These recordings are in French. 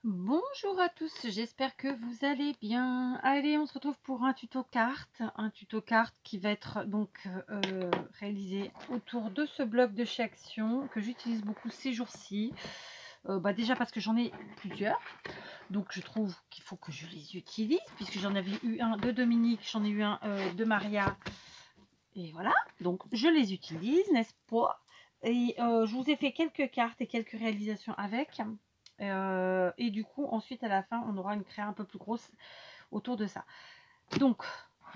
Bonjour à tous, j'espère que vous allez bien. Allez, on se retrouve pour un tuto carte qui va être donc réalisé autour de ce bloc de chez Action que j'utilise beaucoup ces jours-ci. Déjà parce que j'en ai plusieurs, donc je trouve qu'il faut que je les utilise puisque j'en avais eu un de Dominique, j'en ai eu un de Maria, et voilà, donc je les utilise, n'est-ce pas? Et je vous ai fait quelques cartes et quelques réalisations avec. Et du coup, ensuite, à la fin, on aura une créa un peu plus grosse autour de ça. Donc,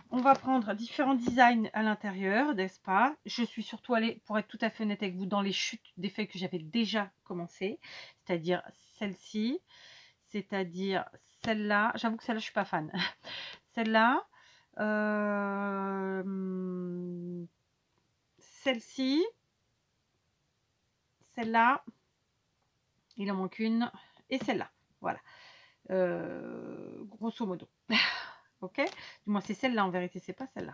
on va prendre différents designs à l'intérieur, n'est-ce pas? Je suis surtout allée, pour être tout à fait honnête avec vous, dans les chutes des feuilles que j'avais déjà commencé, c'est-à-dire celle-ci, c'est-à-dire celle-là. J'avoue que celle-là, je suis pas fan. Celle-là, celle-ci, celle-là, il en manque une, et celle-là. Voilà. Grosso modo. Ok, du moins c'est celle-là en vérité, c'est pas celle-là,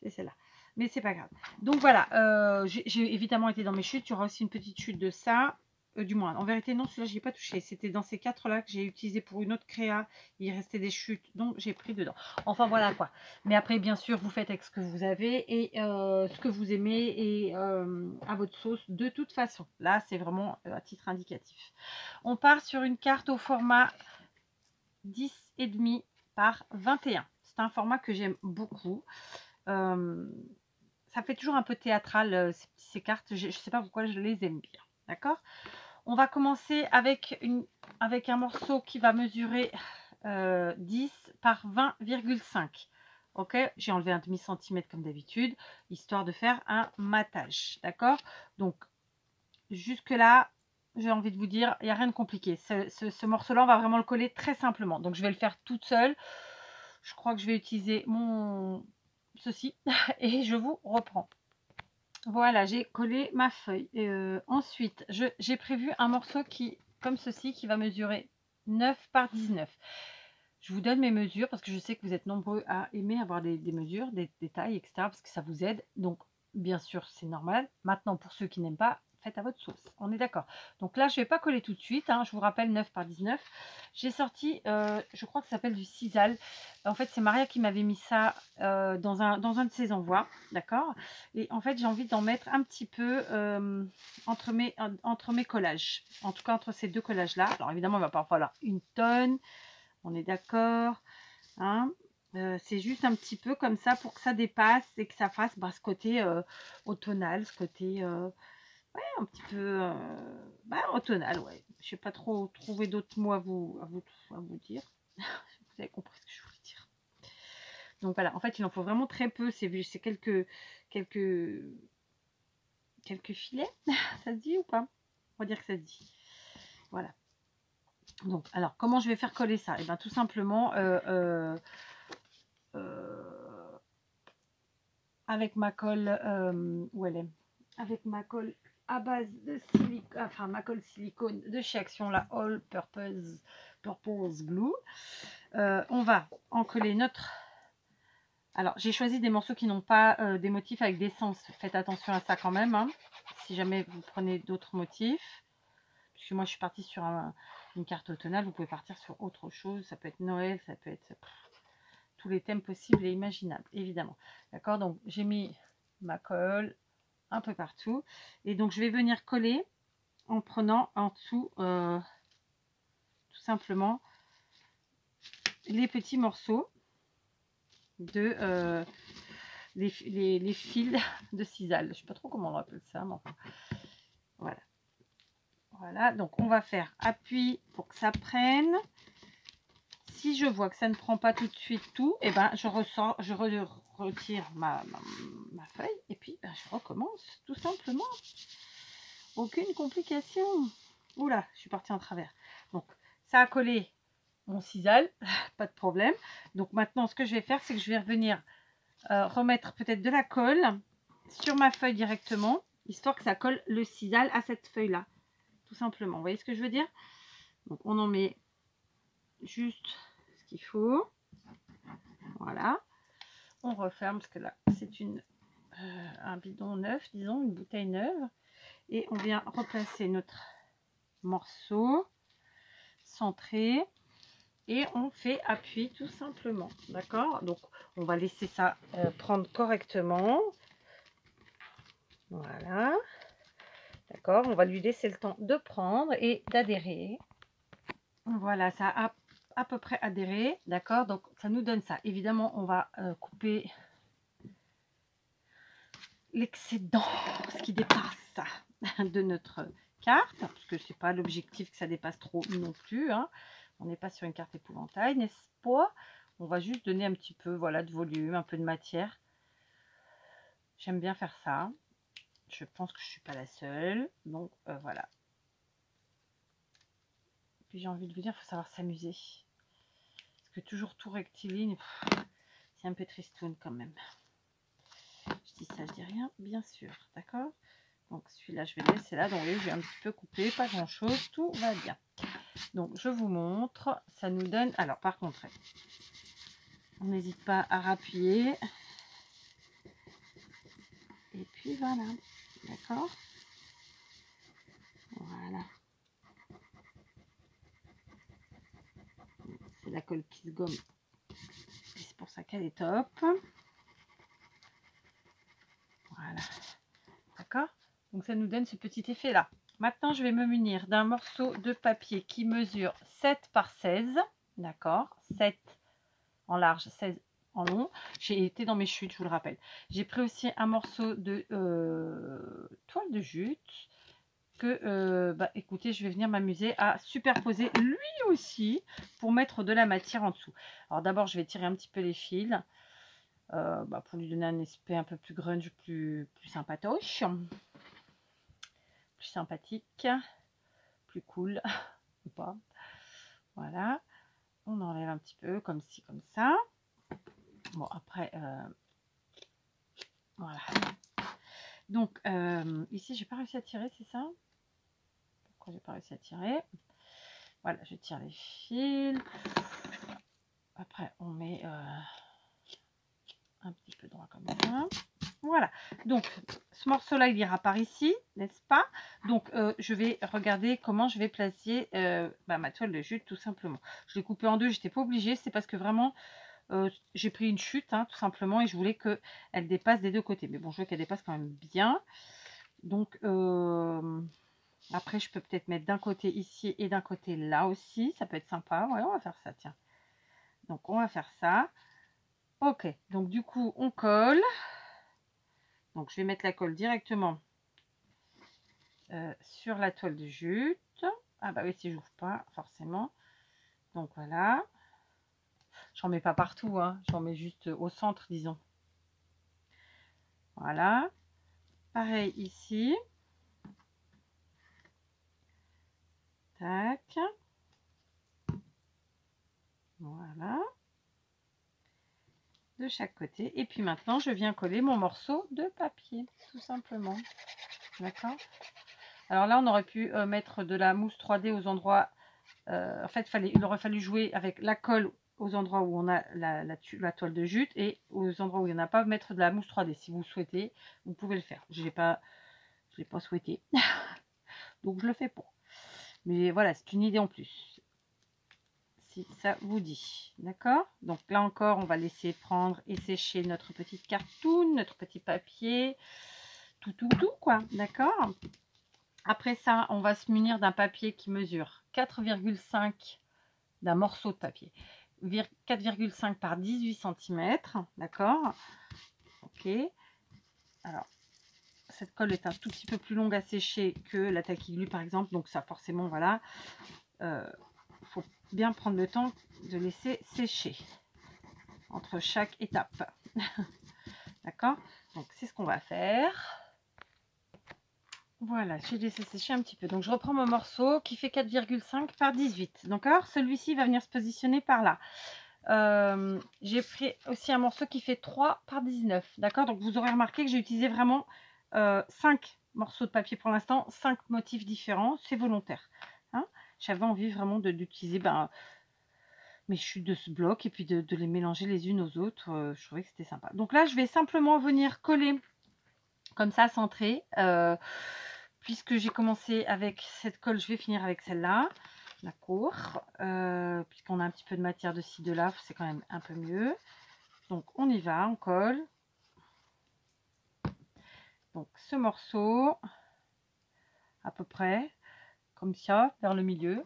c'est celle-là, mais c'est pas grave. Donc voilà, j'ai évidemment été dans mes chutes. Il y aura aussi une petite chute de ça, du moins en vérité non, celui-là j'ai pas touché, c'était dans ces quatre là que j'ai utilisé pour une autre créa. Il restait des chutes, donc j'ai pris dedans. Enfin voilà quoi. Mais après bien sûr vous faites avec ce que vous avez et ce que vous aimez, et à votre sauce de toute façon. Là c'est vraiment à titre indicatif. On part sur une carte au format 10,5 par 21. C'est un format que j'aime beaucoup. Ça fait toujours un peu théâtral, ces cartes. Je ne sais pas pourquoi je les aime bien. D'accord? On va commencer avec un morceau qui va mesurer 10 par 20,5. Ok, j'ai enlevé un demi-centimètre comme d'habitude, histoire de faire un matage. D'accord? Donc, jusque-là, j'ai envie de vous dire, il n'y a rien de compliqué. Ce morceau-là, on va vraiment le coller très simplement. Donc, je vais le faire toute seule. Je crois que je vais utiliser ceci et je vous reprends. Voilà, j'ai collé ma feuille. Ensuite, j'ai prévu un morceau comme ceci, qui va mesurer 9 par 19. Je vous donne mes mesures parce que je sais que vous êtes nombreux à aimer avoir des mesures, des tailles, etc. parce que ça vous aide. Donc, bien sûr, c'est normal. Maintenant, pour ceux qui n'aiment pas, faites à votre sauce. On est d'accord. Donc là, je ne vais pas coller tout de suite. Je vous rappelle, 9 par 19. J'ai sorti, je crois que ça s'appelle du Sisal. En fait, c'est Maria qui m'avait mis ça dans un de ses envois. D'accord. Et en fait, j'ai envie d'en mettre un petit peu entre mes collages. En tout cas, entre ces deux collages-là. Alors, évidemment, il va pas falloir une tonne. On est d'accord, hein? C'est juste un petit peu comme ça pour que ça dépasse et que ça fasse ce côté automnal, ce côté ouais, un petit peu automnal, ouais. Je sais pas trop trouver d'autres mots à vous dire. Vous avez compris ce que je voulais dire. Donc voilà, en fait, il en faut vraiment très peu. C'est quelques filets. Ça se dit ou pas? On va dire que ça se dit. Voilà. Donc, alors, comment je vais faire coller ça? Et bien, tout simplement, avec ma colle, où elle est? Avec ma colle à base de silicone, enfin ma colle silicone de chez Action, la All Purpose Glue. On va en coller notre... Alors, j'ai choisi des morceaux qui n'ont pas des motifs avec des sens. Faites attention à ça quand même, hein, si jamais vous prenez d'autres motifs. Puisque moi, je suis partie sur une carte automnale. Vous pouvez partir sur autre chose. Ça peut être Noël, ça peut être tous les thèmes possibles et imaginables, évidemment. D'accord? Donc, j'ai mis ma colle un peu partout. Et donc, je vais venir coller en prenant en dessous, tout simplement, les petits morceaux de... les fils de Sisal. Je ne sais pas trop comment on appelle ça, mais enfin, voilà. Voilà, donc on va faire appui pour que ça prenne. Si je vois que ça ne prend pas tout de suite tout, et ben je retire ma feuille et puis je recommence tout simplement. Aucune complication. Oula, je suis partie en travers. Donc ça a collé mon Sisal, pas de problème. Donc maintenant ce que je vais faire, c'est que je vais revenir remettre peut-être de la colle sur ma feuille directement, histoire que ça colle le Sisal à cette feuille là, tout simplement. Vous voyez ce que je veux dire? Donc on en met juste ce qu'il faut. Voilà, on referme parce que là c'est un bidon neuf, disons, une bouteille neuve, et on vient replacer notre morceau centré et on fait appui tout simplement. D'accord? Donc on va laisser ça prendre correctement. Voilà. D'accord? On va lui laisser le temps de prendre et d'adhérer. Voilà, ça a à peu près adhéré. D'accord? Donc ça nous donne ça. Évidemment, on va couper l'excédent, ce qui dépasse de notre carte, parce que c'est pas l'objectif que ça dépasse trop non plus, hein. On n'est pas sur une carte épouvantail, n'est-ce pas? On va juste donner un petit peu, voilà, de volume, un peu de matière. J'aime bien faire ça. Je pense que je suis pas la seule, donc voilà. Puis j'ai envie de vous dire, il faut savoir s'amuser, parce que toujours tout rectiligne, c'est un peu tristoun quand même. Je dis ça, je dis rien, bien sûr, d'accord? Donc celui-là, je vais le laisser là. Donc je vais un petit peu couper, pas grand-chose, tout va bien. Donc je vous montre, ça nous donne... Alors par contre, on n'hésite pas à rappuyer. Et puis voilà, d'accord? Voilà. C'est la colle qui se gomme. C'est pour ça qu'elle est top. Voilà. D'accord? Donc ça nous donne ce petit effet là. Maintenant, je vais me munir d'un morceau de papier qui mesure 7 par 16. D'accord? 7 en large, 16 en long. J'ai été dans mes chutes, je vous le rappelle. J'ai pris aussi un morceau de toile de jute que, écoutez, je vais venir m'amuser à superposer lui aussi pour mettre de la matière en dessous. Alors d'abord, je vais tirer un petit peu les fils pour lui donner un aspect un peu plus grunge, plus sympatoche, plus sympathique, plus cool, ou pas. Voilà. On enlève un petit peu comme ci, comme ça. Bon, après, voilà. Donc, ici, j'ai pas réussi à tirer, c'est ça? Pourquoi j'ai pas réussi à tirer? Voilà, je tire les fils. Après, on met un petit peu droit comme ça. Voilà. Donc, ce morceau-là, il ira par ici, n'est-ce pas? Donc, je vais regarder comment je vais placer ma toile de jute, tout simplement. Je l'ai coupée en deux, j'étais pas obligée. C'est parce que vraiment... j'ai pris une chute, hein, tout simplement, et je voulais qu'elle dépasse des deux côtés. Mais bon, je veux qu'elle dépasse quand même bien. Donc, après, je peux peut-être mettre d'un côté ici et d'un côté là aussi. Ça peut être sympa. Ouais, on va faire ça, tiens. Donc, on va faire ça. Ok, donc du coup, on colle. Donc, je vais mettre la colle directement sur la toile de jute. Ah bah oui, si j'ouvre pas, forcément. Donc, voilà. J'en mets pas partout, hein. J'en mets juste au centre, disons. Voilà. Pareil ici. Tac. Voilà. De chaque côté. Et puis maintenant, je viens coller mon morceau de papier, tout simplement. D'accord? Alors là, on aurait pu mettre de la mousse 3D aux endroits... en fait, il aurait fallu jouer avec la colle aux endroits où on a la toile de jute et aux endroits où il n'y en a pas, mettre de la mousse 3D. Si vous souhaitez, vous pouvez le faire. Je l'ai pas souhaité. Donc, je le fais pas. Mais voilà, c'est une idée en plus. Si ça vous dit. D'accord? Donc là encore, on va laisser prendre et sécher notre petite cartoon, notre petit papier. Tout quoi. D'accord? Après ça, on va se munir d'un papier qui mesure 4,5 d'un morceau de papier. 4,5 par 18 cm. D'accord? Ok. Alors, cette colle est un tout petit peu plus longue à sécher que la tacky glue par exemple. Donc ça, forcément, voilà. Faut bien prendre le temps de laisser sécher entre chaque étape. D'accord? Donc c'est ce qu'on va faire. Voilà, j'ai laissé sécher un petit peu. Donc je reprends mon morceau qui fait 4,5 par 18. D'accord? Celui-ci va venir se positionner par là. J'ai pris aussi un morceau qui fait 3 par 19. D'accord? Donc vous aurez remarqué que j'ai utilisé vraiment 5 morceaux de papier pour l'instant, 5 motifs différents. C'est volontaire. Hein? J'avais envie vraiment d'utiliser mes chutes de ce bloc et puis de les mélanger les unes aux autres. Je trouvais que c'était sympa. Donc là, je vais simplement venir coller comme ça, centré. Puisque j'ai commencé avec cette colle, je vais finir avec celle-là. la cour, puisqu'on a un petit peu de matière de ci, de là, c'est quand même un peu mieux. Donc on y va, on colle. Donc ce morceau, à peu près, comme ça, vers le milieu,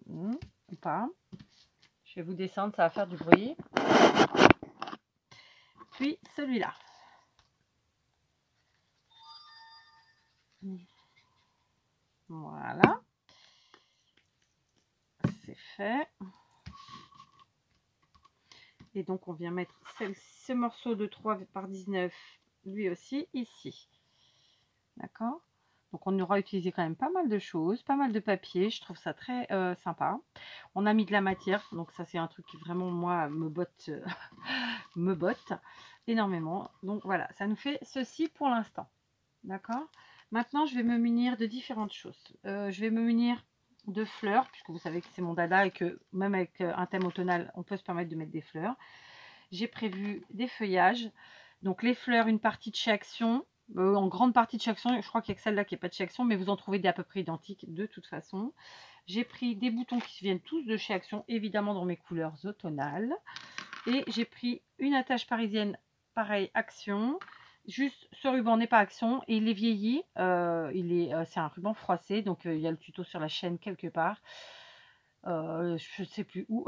ou pas. Je vais vous descendre, ça va faire du bruit. Puis celui-là. Voilà. C'est fait. Et donc on vient mettre ce morceau de 3 par 19, lui aussi, ici. D'accord? Donc on aura utilisé quand même pas mal de choses, pas mal de papier, je trouve ça très sympa. On a mis de la matière, donc ça c'est un truc qui vraiment moi me botte, me botte énormément. Donc voilà, ça nous fait ceci pour l'instant. D'accord? Maintenant je vais me munir de différentes choses. Je vais me munir de fleurs, puisque vous savez que c'est mon dada et que même avec un thème automnal, on peut se permettre de mettre des fleurs. J'ai prévu des feuillages. Donc les fleurs, une partie de chez Action. En grande partie de chez Action, je crois qu'il y a que celle-là qui n'est pas de chez Action, mais vous en trouvez des à peu près identiques de toute façon. J'ai pris des boutons qui viennent tous de chez Action, évidemment dans mes couleurs automnales. Et j'ai pris une attache parisienne, pareil, Action. Juste, ce ruban n'est pas Action et il est vieilli. C'est un ruban froissé, donc il y a le tuto sur la chaîne quelque part. Je ne sais plus où.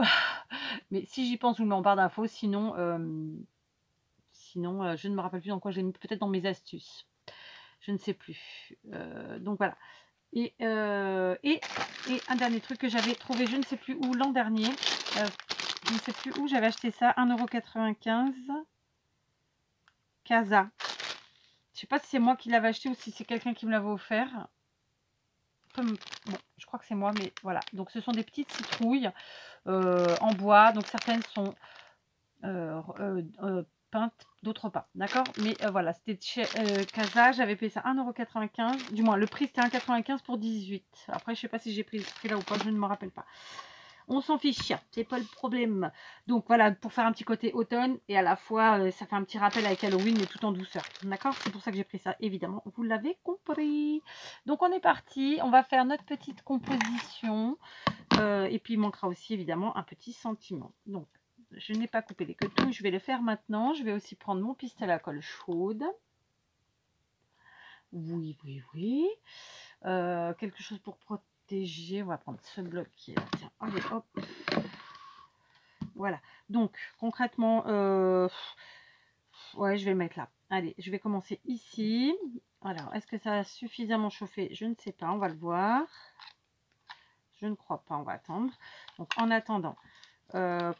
Mais si j'y pense, je vous mets en barre d'infos. Sinon, je ne me rappelle plus dans quoi j'ai mis. Peut-être dans mes astuces. Je ne sais plus. Donc voilà. Et un dernier truc que j'avais trouvé, je ne sais plus où, l'an dernier. Je ne sais plus où j'avais acheté ça. 1,95 €. Casa. Je ne sais pas si c'est moi qui l'avais acheté ou si c'est quelqu'un qui me l'avait offert. Bon, je crois que c'est moi, mais voilà. Donc ce sont des petites citrouilles en bois. Donc certaines sont peintes, d'autres pas. D'accord? Mais voilà, c'était chez Casa. J'avais payé ça 1,95 €. Du moins, le prix c'était 1,95 € pour 18. Après, je sais pas si j'ai pris ce prix là ou pas, je ne me rappelle pas. On s'en fiche, c'est pas le problème. Donc voilà, pour faire un petit côté automne et à la fois ça fait un petit rappel avec Halloween mais tout en douceur. D'accord? C'est pour ça que j'ai pris ça, évidemment. Vous l'avez compris. Donc on est parti, on va faire notre petite composition. Et puis il manquera aussi évidemment un petit sentiment. Donc je n'ai pas coupé les quetouilles, je vais le faire maintenant. Je vais aussi prendre mon pistolet à colle chaude. Oui, oui, oui. Quelque chose pour protéger. On va prendre ce bloc qui est là. Tiens, allez, hop. Voilà. Donc, concrètement, ouais, je vais le mettre là. Allez, je vais commencer ici. Alors, est-ce que ça a suffisamment chauffé? Je ne sais pas, on va le voir. Je ne crois pas, on va attendre. Donc, en attendant,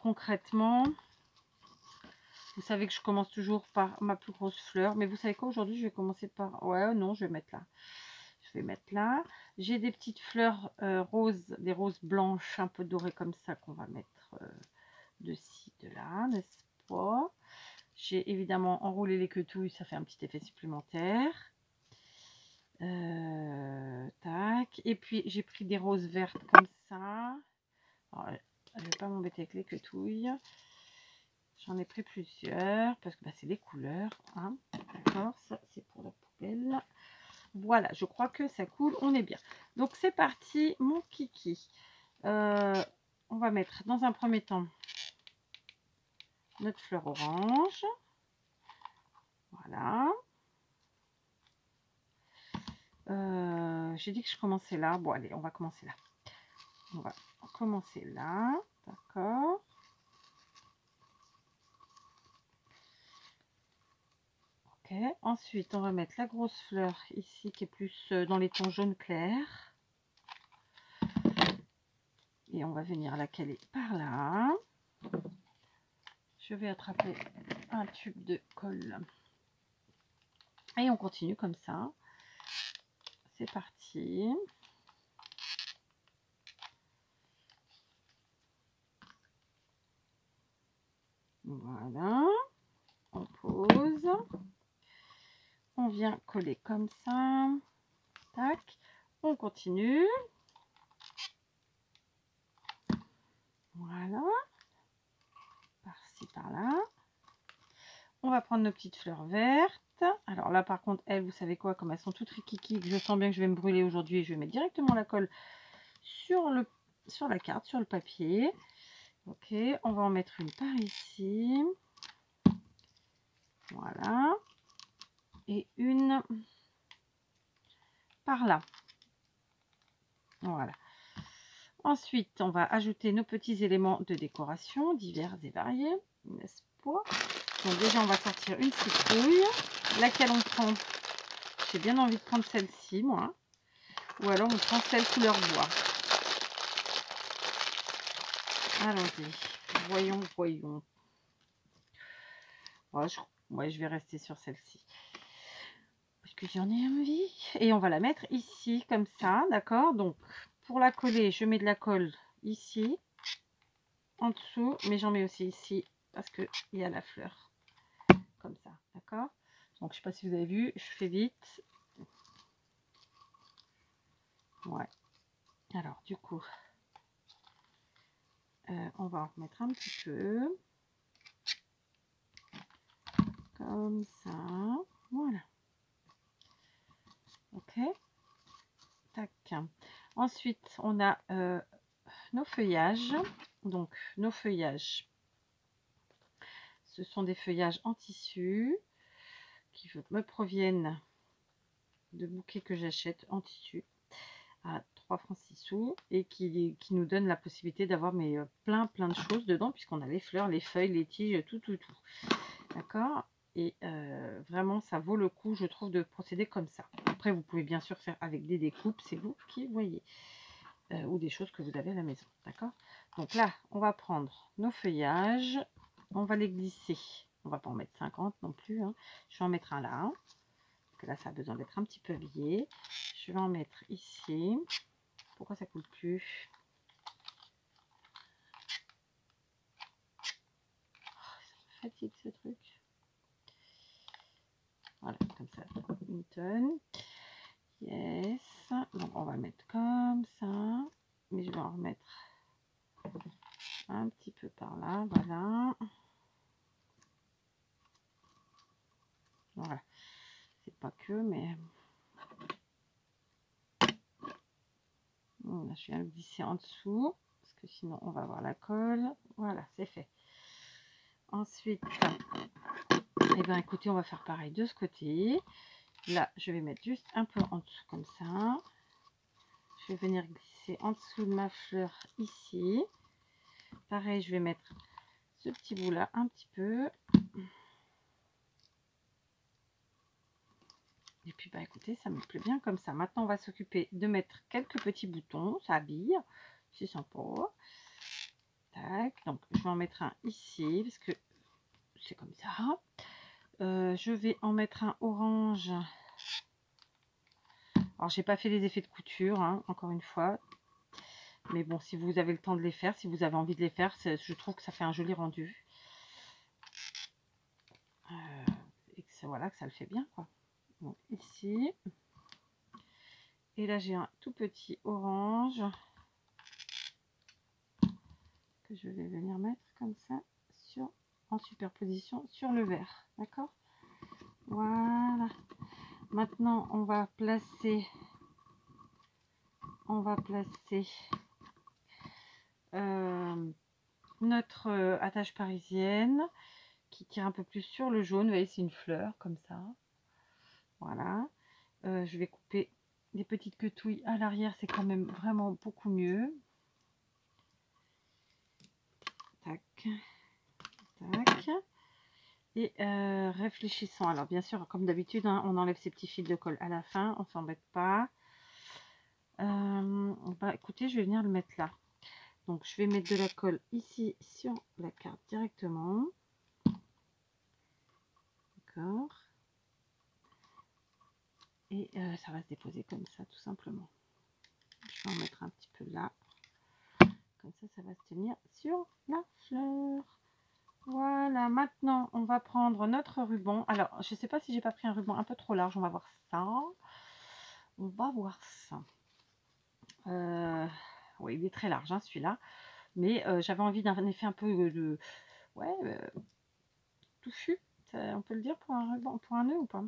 concrètement, vous savez que je commence toujours par ma plus grosse fleur. Mais vous savez quoi, aujourd'hui, je vais commencer par... Ouais, non, je vais mettre là. Je vais mettre là. J'ai des petites fleurs roses, des roses blanches un peu dorées comme ça qu'on va mettre de ci, de là, n'est-ce pas? J'ai évidemment enroulé les quetouilles, ça fait un petit effet supplémentaire. Tac. Et puis j'ai pris des roses vertes comme ça. Alors, je ne vais pas m'embêter avec les quetouilles. J'en ai pris plusieurs parce que bah, c'est des couleurs. Hein. D'accord, ça c'est pour la poubelle. Voilà, je crois que ça coule, on est bien. Donc c'est parti, mon kiki. On va mettre dans un premier temps notre fleur orange. Voilà. J'ai dit que je commençais là. Bon, allez, on va commencer là. On va commencer là. D'accord. Ok. Ensuite, on va mettre la grosse fleur ici qui est plus dans les tons jaune clair. Et on va venir la caler par là. Je vais attraper un tube de colle. Et on continue comme ça. C'est parti. Voilà. On pose. On vient coller comme ça. Tac. On continue. Voilà. Par-ci, par-là. On va prendre nos petites fleurs vertes. Alors là, par contre, elles, vous savez quoi, comme elles sont toutes rikiki, je sens bien que je vais me brûler aujourd'hui, je vais mettre directement la colle sur le sur la carte, sur le papier. Ok, on va en mettre une par ici. Voilà. Et une par là. Voilà. Ensuite, on va ajouter nos petits éléments de décoration divers et variés, n'est-ce pas? Donc déjà, on va sortir une citrouille. Laquelle on prend? J'ai bien envie de prendre celle-ci, moi. Ou alors, on prend celle couleur bois. Allons-y. Voyons, voyons. Ouais, je vais rester sur celle-ci. Parce que j'en ai envie. Et on va la mettre ici, comme ça, d'accord? Donc, pour la coller, je mets de la colle ici, en dessous. Mais j'en mets aussi ici, parce qu'il y a la fleur. Comme ça, d'accord? Donc, je ne sais pas si vous avez vu, je fais vite. Ouais. Alors, du coup, on va en remettre un petit peu. Comme ça. Voilà. Ok. Tac. Ensuite, on a nos feuillages. Donc, nos feuillages, ce sont des feuillages en tissu qui me proviennent de bouquets que j'achète en tissu à 3 francs 6 sous et qui nous donne la possibilité d'avoir plein de choses dedans, puisqu'on a les fleurs, les feuilles, les tiges, tout. D'accord? Et vraiment, ça vaut le coup, je trouve, de procéder comme ça. Après, vous pouvez bien sûr faire avec des découpes, c'est vous qui voyez. Ou des choses que vous avez à la maison. D'accord? Donc là, on va prendre nos feuillages. On va les glisser. On va pas en mettre 50 non plus. Hein. Je vais en mettre un là. Parce que là, ça a besoin d'être un petit peu habillé. Je vais en mettre ici. Pourquoi ça coule plus? Oh, ça me fatigue ce truc. Voilà, comme ça. Une tonne. Yes. Donc, on va le mettre comme ça. Mais je vais en remettre un petit peu par là. Voilà. Voilà. C'est pas que, mais... Là, je viens le glisser en dessous. Parce que sinon, on va avoir la colle. Voilà, c'est fait. Ensuite, eh bien, écoutez, on va faire pareil de ce côté. Là, je vais mettre juste un peu en dessous comme ça. Je vais venir glisser en dessous de ma fleur ici. Pareil, je vais mettre ce petit bout là un petit peu. Et puis, bah écoutez, ça me plaît bien comme ça. Maintenant, on va s'occuper de mettre quelques petits boutons. Ça habille. C'est sympa. Tac. Donc, je vais en mettre un ici parce que c'est comme ça. Je vais en mettre un orange. Alors, j'ai pas fait les effets de couture, hein, encore une fois. Mais bon, si vous avez le temps de les faire, si vous avez envie de les faire, je trouve que ça fait un joli rendu. Et que ça, voilà, que ça le fait bien, quoi. Donc, ici. Et là, j'ai un tout petit orange que je vais venir mettre comme ça en superposition sur le vert. D'accord? Voilà. Maintenant, on va placer notre attache parisienne qui tire un peu plus sur le jaune. Vous voyez, c'est une fleur comme ça. Voilà. Je vais couper des petites quetouilles à l'arrière, c'est quand même vraiment beaucoup mieux. Tac, tac. Et réfléchissons. Alors bien sûr, comme d'habitude, hein, on enlève ces petits fils de colle à la fin, on s'embête pas. Bah, écoutez, je vais venir le mettre là. Donc je vais mettre de la colle ici sur la carte directement. D'accord. Et ça va se déposer comme ça, tout simplement. Je vais en mettre un petit peu là. Comme ça va se tenir sur la fleur. Voilà, maintenant, on va prendre notre ruban. Alors, je ne sais pas si j'ai pas pris un ruban un peu trop large. On va voir ça. On va voir ça. Oui, il est très large, hein, celui-là. Mais j'avais envie d'un effet un peu de... Ouais, touffu. On peut le dire pour un ruban, pour un nœud ou pas?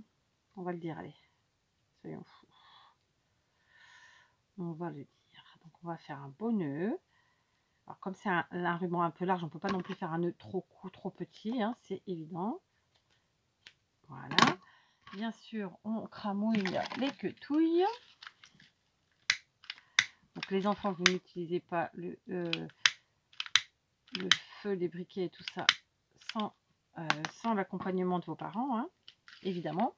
On va le dire, allez. Soyons fous. On va le dire. Donc, on va faire un beau nœud. comme c'est un ruban un peu large, on ne peut pas non plus faire un nœud trop petit, hein, c'est évident. Voilà. Bien sûr, on cramouille les quetouilles. Donc les enfants, vous n'utilisez pas le feu, les briquets et tout ça sans l'accompagnement de vos parents, hein, évidemment.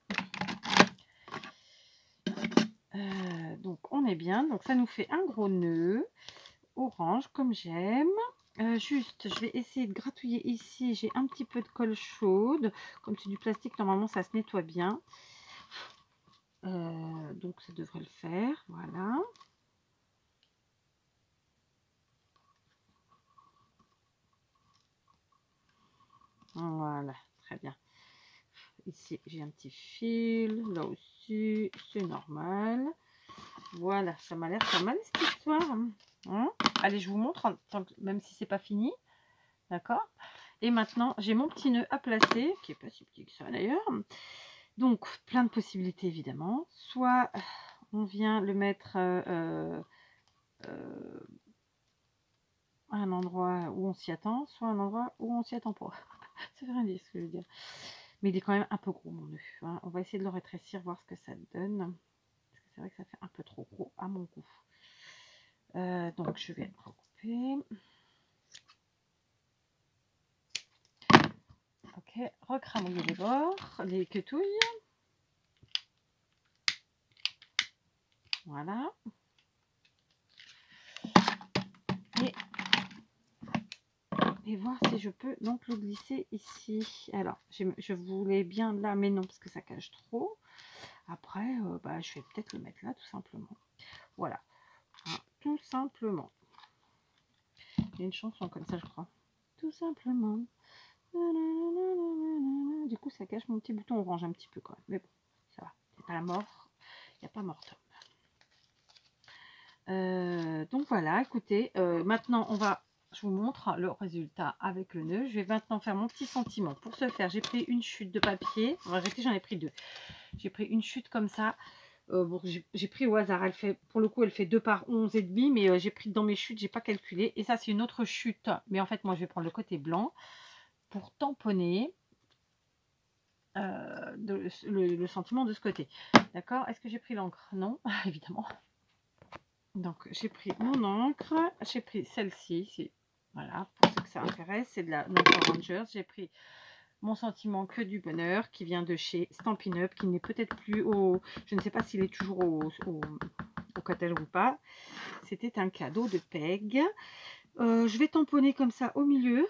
Donc on est bien. Donc ça nous fait un gros nœud orange comme j'aime. Juste, je vais essayer de gratouiller ici. J'ai un petit peu de colle chaude. Comme c'est du plastique, normalement ça se nettoie bien. Donc ça devrait le faire. Voilà. Voilà, très bien. Ici, j'ai un petit fil. Là aussi, c'est normal. Voilà, ça m'a l'air pas mal cette histoire. Hein? Allez, je vous montre, même si c'est pas fini. D'accord? Et maintenant, j'ai mon petit nœud à placer, qui est pas si petit que ça d'ailleurs. Donc, plein de possibilités évidemment. Soit on vient le mettre à un endroit où on s'y attend, soit un endroit où on s'y attend pas. Ça veut rien dire ce que je veux dire. Mais il est quand même un peu gros mon nœud. Hein. On va essayer de le rétrécir, voir ce que ça donne. Parce que c'est vrai que ça fait un peu trop gros à mon goût. Donc je vais recouper. Ok, recramouiller les bords, les quetouilles. Voilà. Et voir si je peux donc le glisser ici. Alors, je voulais bien là, mais non, parce que ça cache trop. Après, bah, je vais peut-être le mettre là, tout simplement. Voilà, hein, tout simplement. Il y a une chanson comme ça, je crois. Tout simplement. Du coup, ça cache mon petit bouton orange un petit peu quand même. Mais bon, ça va. C'est pas la mort. Il n'y a pas mort. Donc voilà, écoutez, maintenant je vous montre le résultat avec le nœud. Je vais maintenant faire mon petit sentiment. Pour ce faire, j'ai pris une chute de papier. En réalité, j'en ai pris deux. J'ai pris une chute comme ça. Bon, j'ai pris au hasard. Elle fait, pour le coup, elle fait 2 par 11 et demi, mais j'ai pris dans mes chutes, j'ai pas calculé. Et ça, c'est une autre chute. Mais en fait, moi, je vais prendre le côté blanc pour tamponner le sentiment de ce côté. D'accord? Est-ce que j'ai pris l'encre? Non, évidemment. Donc j'ai pris mon encre, j'ai pris celle-ci, voilà, pour ceux que ça intéresse, c'est de la Nike Rangers. J'ai pris mon sentiment que du bonheur qui vient de chez Stampin' Up, qui n'est peut-être plus au, je ne sais pas s'il est toujours au catalogue ou pas. C'était un cadeau de Peg. Je vais tamponner comme ça au milieu.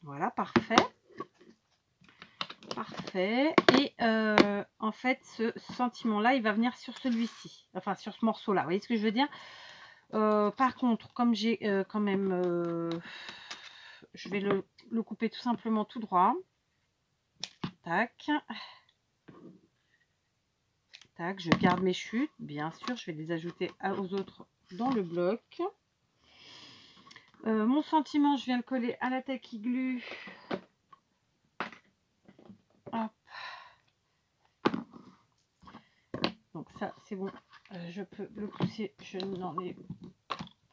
Voilà, parfait. Parfait. Et en fait, ce sentiment-là, il va venir sur celui-ci. Enfin, sur ce morceau-là. Vous voyez ce que je veux dire? Par contre, comme j'ai quand même... je vais le couper tout simplement tout droit. Tac. Tac. Je garde mes chutes. Bien sûr, je vais les ajouter aux autres dans le bloc. Mon sentiment, je viens le coller à la tacky glue. Hop. Donc ça, c'est bon. Je peux le pousser. Je n'en ai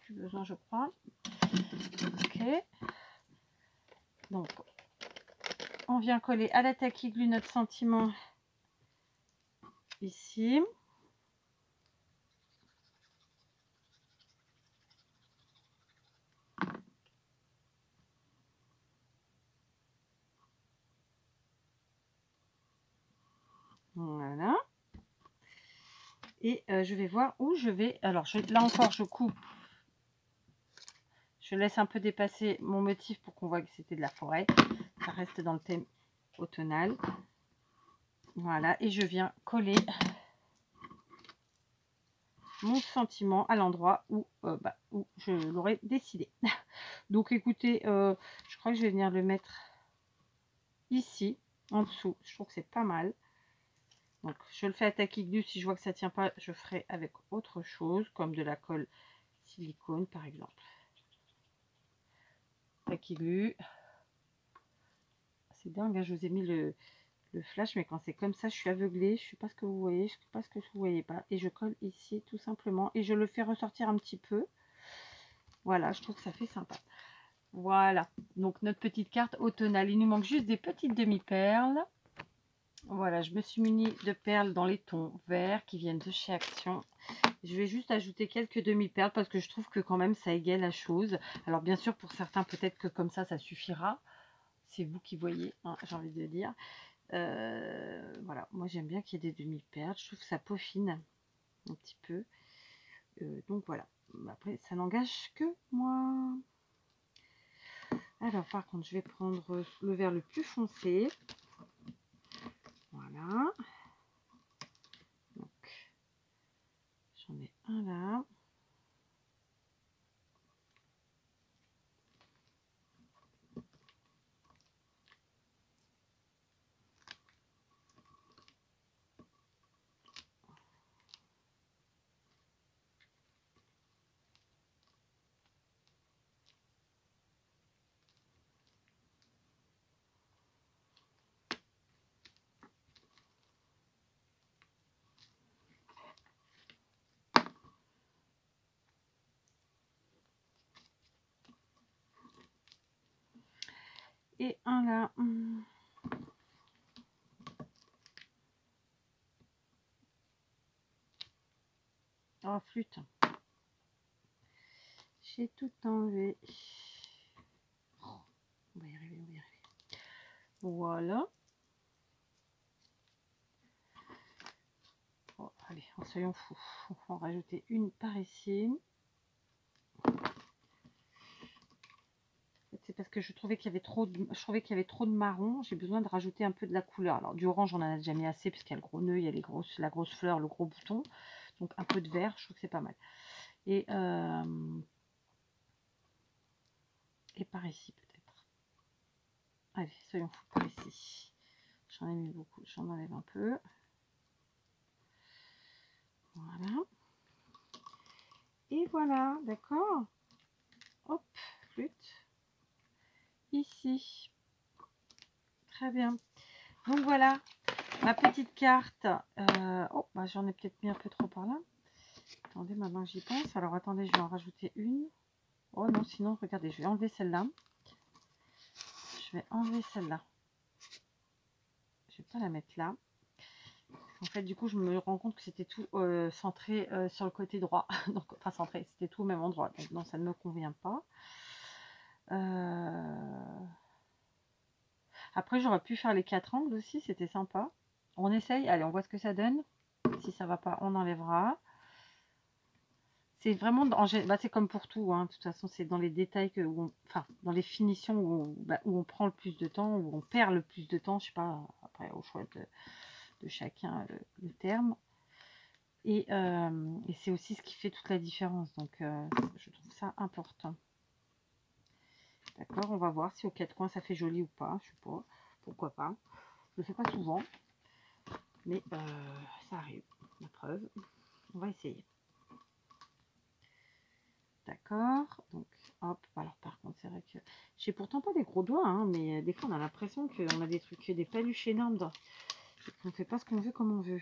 plus besoin, je crois. Ok. Donc, on vient coller à la tacky glue notre sentiment ici. Voilà. Et je vais voir où je vais. Alors, là encore, je coupe. Je laisse un peu dépasser mon motif pour qu'on voit que c'était de la forêt. Ça reste dans le thème automnal. Voilà. Et je viens coller mon sentiment à l'endroit où je l'aurais décidé. Donc, écoutez, je crois que je vais venir le mettre ici, en dessous. Je trouve que c'est pas mal. Donc, je le fais à tacky glue. Si je vois que ça tient pas, je ferai avec autre chose, comme de la colle silicone, par exemple. Tacky glue. C'est dingue, hein, je vous ai mis le flash, mais quand c'est comme ça, je suis aveuglée. Je ne sais pas ce que vous voyez, je ne sais pas ce que vous voyez pas. Et je colle ici, tout simplement. Et je le fais ressortir un petit peu. Voilà, je trouve que ça fait sympa. Voilà, donc notre petite carte automnale. Il nous manque juste des petites demi-perles. Voilà, je me suis munie de perles dans les tons verts qui viennent de chez Action. Je vais juste ajouter quelques demi-perles parce que je trouve que quand même ça égaye la chose. Alors bien sûr, pour certains, peut-être que comme ça suffira. C'est vous qui voyez, hein, j'ai envie de dire. Voilà, moi j'aime bien qu'il y ait des demi-perles. Je trouve que ça peaufine un petit peu. Donc voilà. Après, ça n'engage que moi. Alors par contre, je vais prendre le vert le plus foncé. Voilà. Donc, j'en ai un là. Et un là. Oh, flûte. J'ai tout enlevé. On va y arriver, on va y arriver. Voilà. Oh, allez, en soyons fous. On va en rajouter une par ici. C'est parce que je trouvais qu'il y avait trop de marron. J'ai besoin de rajouter un peu de la couleur. Alors du orange, on en a déjà mis assez puisqu'il y a le gros nœud, il y a la grosse fleur, le gros bouton. Donc un peu de vert, je trouve que c'est pas mal. Et par ici peut-être. Allez, soyons fous par ici. J'en ai mis beaucoup, j'en enlève un peu. Voilà. Et voilà, d'accord. Hop, flûte. Ici. Très bien. Donc voilà, ma petite carte. Oh, bah, j'en ai peut-être mis un peu trop par là. Attendez, maintenant j'y pense. Alors attendez, je vais en rajouter une. Oh non, sinon, regardez, je vais enlever celle-là. Je vais enlever celle-là. Je vais pas la mettre là. En fait, du coup, je me rends compte que c'était tout centré sur le côté droit. Donc, enfin, centré, c'était tout au même endroit. Donc, non, ça ne me convient pas. Après, j'aurais pu faire les 4 angles aussi. C'était sympa. On essaye. Allez, on voit ce que ça donne. Si ça va pas, on enlèvera. C'est vraiment, c'est comme pour tout, hein. De toute façon, c'est dans les détails, enfin, dans les finitions où on prend le plus de temps, où on perd le plus de temps, je sais pas, après, au choix de chacun, le terme. Et c'est aussi ce qui fait toute la différence. Donc, je trouve ça important. D'accord, on va voir si aux 4 coins, ça fait joli ou pas. Je sais pas, pourquoi pas. Je le fais pas souvent, mais ça arrive, la preuve. On va essayer. D'accord, donc hop, alors par contre c'est vrai que j'ai pourtant pas des gros doigts, hein, mais des fois on a l'impression qu'on a des trucs, des paluches énormes, qu'on ne fait pas ce qu'on veut comme on veut.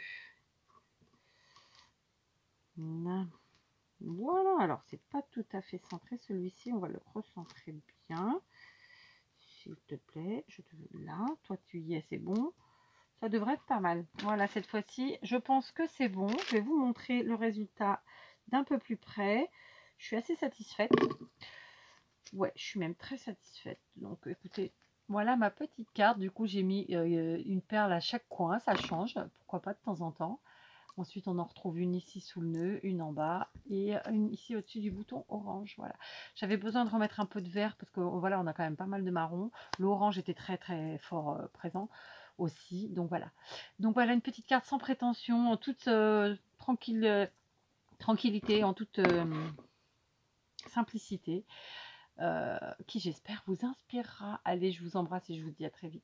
Voilà, alors c'est pas tout à fait centré celui-ci, on va le recentrer bien, s'il te plaît, je te veux là, toi tu y es, c'est bon, ça devrait être pas mal. Voilà, cette fois-ci, je pense que c'est bon, je vais vous montrer le résultat d'un peu plus près. Je suis assez satisfaite. Ouais, je suis même très satisfaite. Donc, écoutez, voilà ma petite carte. Du coup, j'ai mis une perle à chaque coin. Ça change, pourquoi pas de temps en temps. Ensuite, on en retrouve une ici sous le nœud, une en bas et une ici au-dessus du bouton orange. Voilà. J'avais besoin de remettre un peu de vert parce que voilà, on a quand même pas mal de marron. L'orange était très très fort présent aussi. Donc voilà. Donc voilà une petite carte sans prétention, en toute tranquillité, en toute simplicité. Qui j'espère vous inspirera. Allez, je vous embrasse et je vous dis à très vite.